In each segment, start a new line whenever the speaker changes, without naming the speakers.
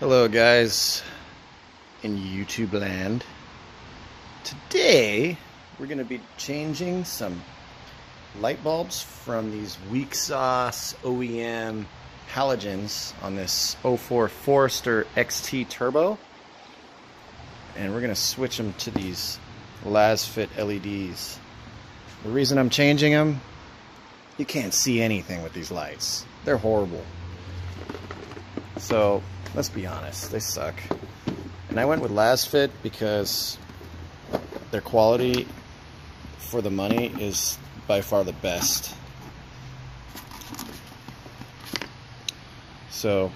Hello guys in YouTube land. Today we're going to be changing some light bulbs from these Weak Sauce OEM halogens on this 04 Forester XT Turbo, and we're going to switch them to these Lasfit LEDs. The reason I'm changing them, you can't see anything with these lights. They're horrible. So let's be honest, they suck. And I went with Lasfit because their quality for the money is by far the best. So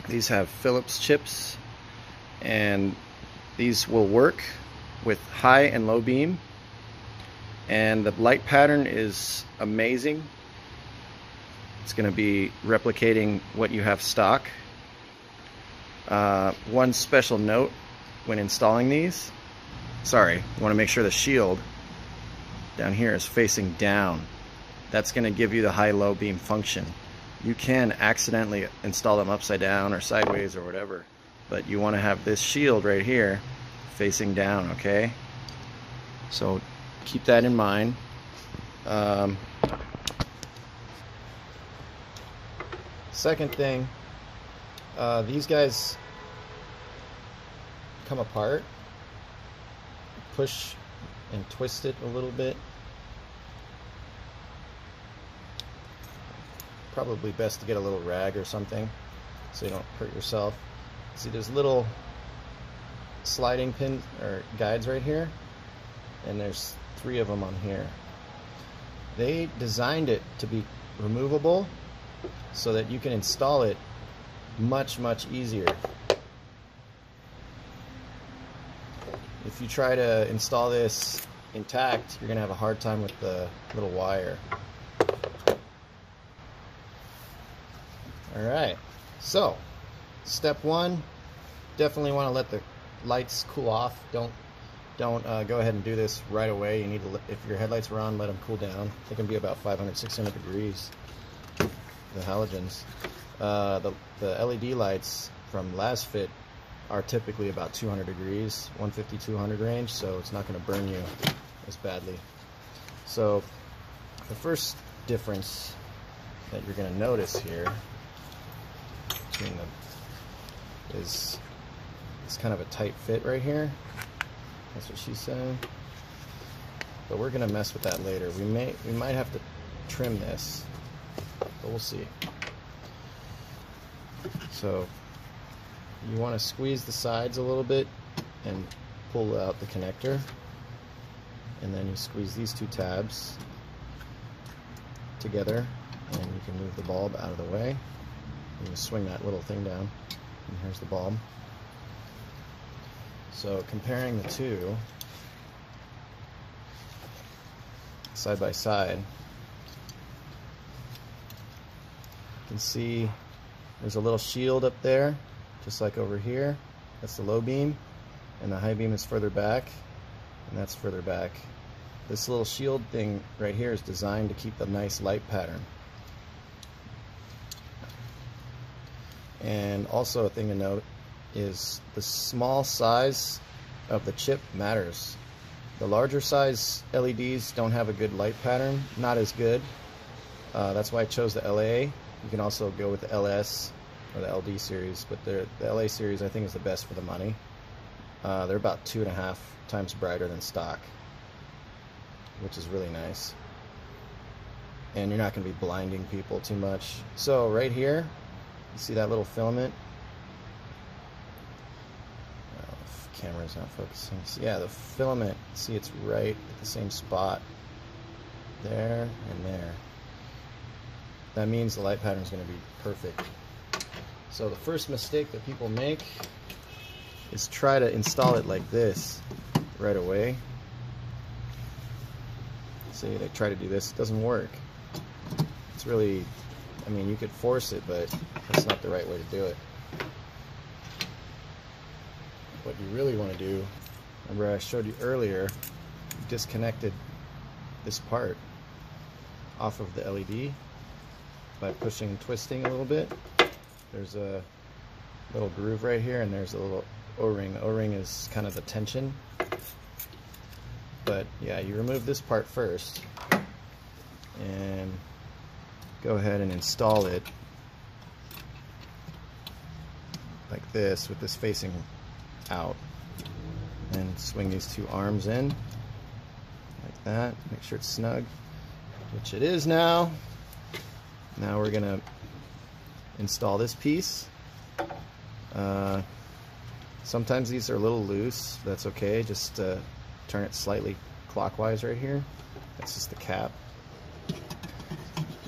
these have Phillips chips, and these will work with high and low beam, and the light pattern is amazing. It's going to be replicating what you have stock. One special note when installing these, you want to make sure the shield down here is facing down. That's going to give you the high-low beam function. You can accidentally install them upside down or sideways or whatever, but you want to have this shield right here facing down, okay? So keep that in mind. Second thing, these guys come apart. Push and twist it a little bit. Probably best to get a little rag or something so you don't hurt yourself. See, there's little sliding pin or guides right here, and there's 3 of them on here. They designed it to be removable so that you can install it much easier. If you try to install this intact, you're gonna have a hard time with the little wire. Alright, so step 1, definitely want to let the lights cool off. Don't go ahead and do this right away. You need to, if your headlights are on, let them cool down. They can be about 500-600 degrees, the halogens. The LED lights from Lasfit are typically about 200 degrees, 150-200 range, so it's not going to burn you as badly. So the first difference that you're going to notice here between them is it's kind of a tight fit right here. That's what she's saying. But we're going to mess with that later. We might have to trim this, but we'll see. So you want to squeeze the sides a little bit and pull out the connector, and then you squeeze these 2 tabs together, and you can move the bulb out of the way. You just swing that little thing down, and here's the bulb. So comparing the 2 side by side, you can see there's a little shield up there, just like over here. That's the low beam, and the high beam is further back, and that's further back. This little shield thing right here is designed to keep the nice light pattern. And also a thing to note is the small size of the chip matters. The larger size LEDs don't have a good light pattern, not as good. That's why I chose the LA. You can also go with the LS or the LD series, but the LA series I think is the best for the money. They're about 2.5 times brighter than stock, which is really nice. And you're not going to be blinding people too much. So right here, you see that little filament? The camera's not focusing. So yeah, the filament, see, it's right at the same spot. There and there. That means the light pattern is going to be perfect. So the first mistake that people make is try to install it like this right away. See, they try to do this, it doesn't work. It's really, I mean, you could force it, but that's not the right way to do it. What you really want to do, remember I showed you earlier, you disconnected this part off of the LED by pushing and twisting a little bit. There's a little groove right here, and there's a little O-ring. The O-ring is kind of the tension. But yeah, you remove this part first and go ahead and install it like this, with this facing out, and swing these two arms in like that. Make sure it's snug, which it is now. Now we're gonna install this piece. Sometimes these are a little loose. That's okay. Just turn it slightly clockwise right here. That's just the cap.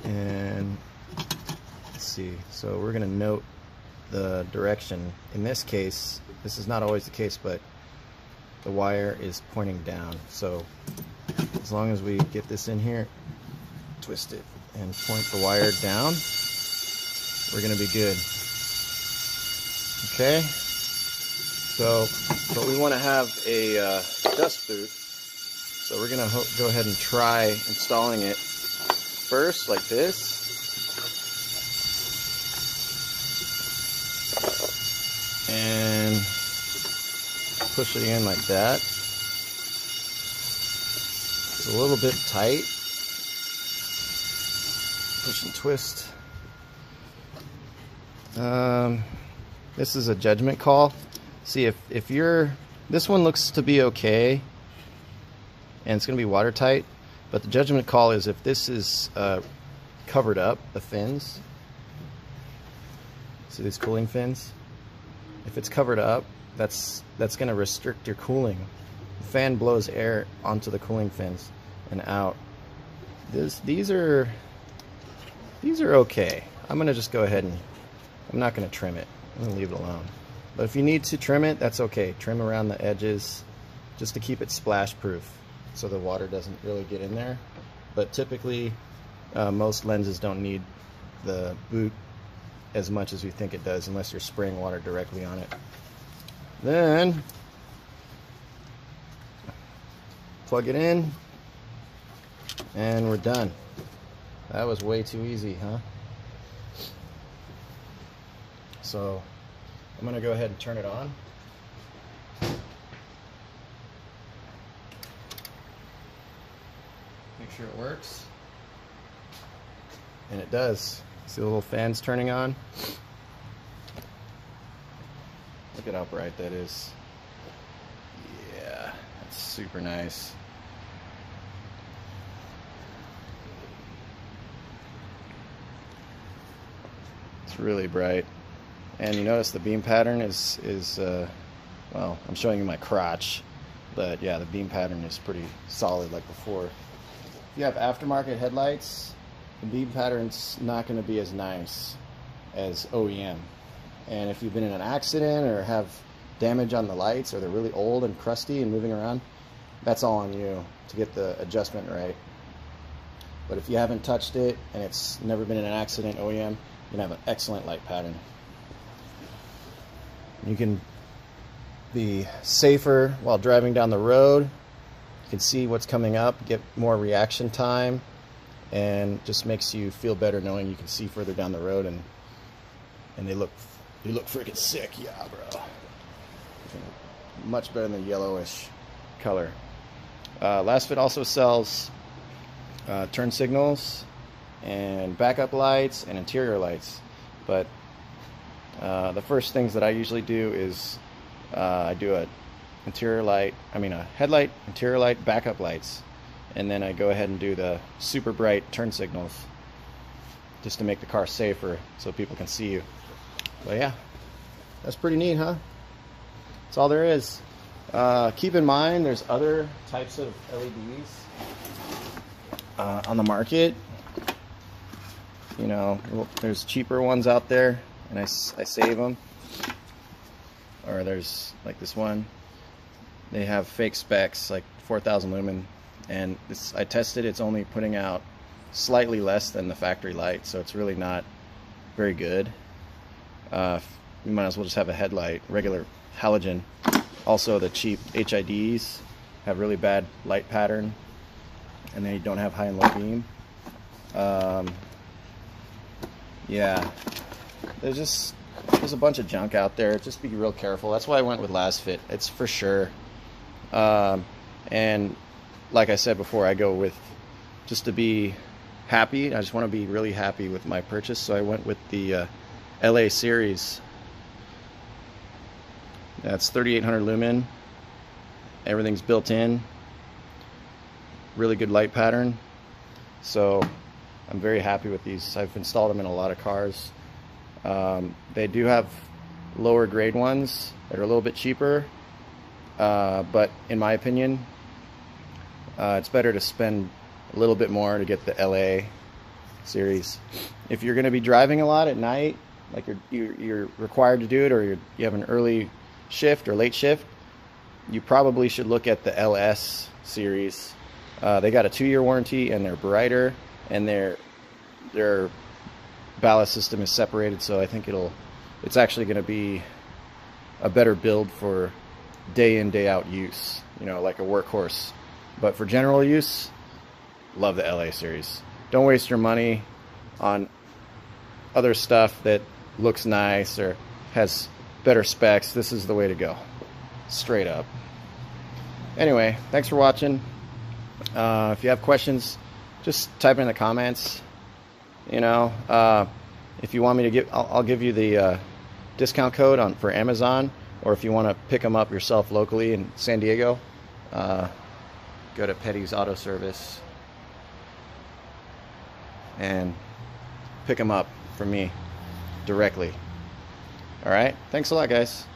And let's see. So we're gonna note the direction. In this case, this is not always the case, but the wire is pointing down. So as long as we get this in here, twist it, and point the wire down, we're gonna be good. Okay. So, but we want to have a dust boot. So we're gonna go ahead and try installing it first, like this. And push it in like that. It's a little bit tight. Push and twist. This is a judgment call. See, if this one looks to be okay, and it's going to be watertight, but the judgment call is if this is covered up, the fins. See these cooling fins? If it's covered up, that's going to restrict your cooling. The fan blows air onto the cooling fins and out. These are okay. I'm going to just go ahead and I'm not going to trim it. I'm going to leave it alone. But if you need to trim it, that's okay. Trim around the edges just to keep it splash proof so the water doesn't really get in there. But typically most lenses don't need the boot as much as you think it does unless you're spraying water directly on it. Then plug it in and we're done. That was way too easy, huh? So I'm gonna go ahead and turn it on. Make sure it works. And it does. See the little fans turning on? Look at how bright that is. Yeah, that's super nice. It's really bright. And you notice the beam pattern is well, I'm showing you my crotch, but yeah, the beam pattern is pretty solid like before. If you have aftermarket headlights, the beam pattern's not going to be as nice as OEM. And if you've been in an accident or have damage on the lights, or they're really old and crusty and moving around, that's all on you to get the adjustment right. But if you haven't touched it and it's never been in an accident, OEM, you're going to have an excellent light pattern. You can be safer while driving down the road. You can see what's coming up, get more reaction time, and just makes you feel better knowing you can see further down the road, and they look freaking sick, yeah, bro. Much better than the yellowish color. Lasfit also sells turn signals and backup lights and interior lights, but the first things that I usually do is I do a headlight, interior light, backup lights, and then I go ahead and do the super bright turn signals just to make the car safer so people can see you. But yeah, that's pretty neat, huh? That's all there is. Keep in mind there's other types of LEDs on the market. You know, there's cheaper ones out there, and I save them. Or there's like this one, they have fake specs like 4,000 lumen, and I tested, it's only putting out slightly less than the factory light, so it's really not very good. You might as well just have a headlight, regular halogen. Also, the cheap HIDs have really bad light pattern, and they don't have high and low beam. Yeah, there's just there's a bunch of junk out there. Just be real careful. That's why I went with Lasfit. It's for sure. And like I said before, I go with just to be happy. I just want to be really happy with my purchase, so I went with the LA series. That's 3800 lumen. Everything's built in. Really good light pattern. So I'm very happy with these. I've installed them in a lot of cars. They do have lower grade ones that are a little bit cheaper, but in my opinion, it's better to spend a little bit more to get the LA series. If you're going to be driving a lot at night, like you're required to do it, or you have an early shift or late shift, you probably should look at the LS series. They got a 2-year warranty, and they're brighter, and their ballast system is separated, so I think it's actually going to be a better build for day in, day out use, you know, like a workhorse. But for general use, love the LA series. Don't waste your money on other stuff that looks nice or has better specs. This is the way to go, straight up. Anyway, thanks for watching. If you have questions, just type in the comments. You know, if you want me to give, I'll give you the discount code for Amazon, or if you want to pick them up yourself locally in San Diego, go to Petty's Auto Service and pick them up from me directly. All right, thanks a lot, guys.